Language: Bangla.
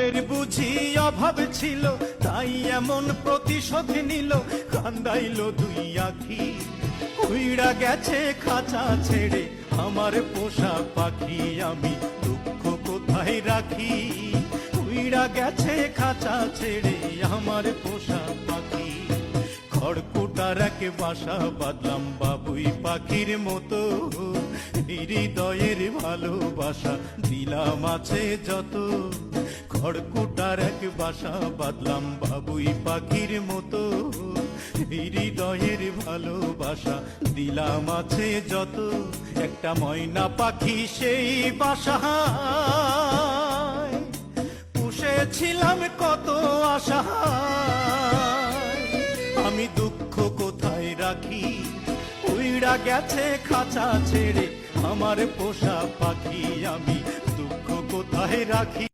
মনের বুঝি অভাব ছিল, তাই এমন প্রতিশোধ নিল, কান্দাইল দুই আখি। উইড়া গেছে খাঁচা ছেড়ে আমার পোষা পাখি, আমি দুঃখ কোথায় রাখি? উইড়া গেছে খাঁচা ছেড়ে আমার পোষা পাখি। খড়কুটার এক বাসা বাঁধলাম বাবুই পাখির মতো, হৃদয়ের ভালোবাসা দিলাম আছে যত। খড়কুটার এক বাসা বাঁধলাম বাবুই পাখির মতো, হৃদয়ের ভালোবাসা দিলাম আছে যত। একটা ময়না পাখি সেই বাসায় পুষেছিলাম কত আশা, আমি দুঃখ কোথায় রাখি? উইড়া গেছে খাঁচা ছেড়ে আমার পোষা পাখি, আমি দুঃখ কোথায় রাখি?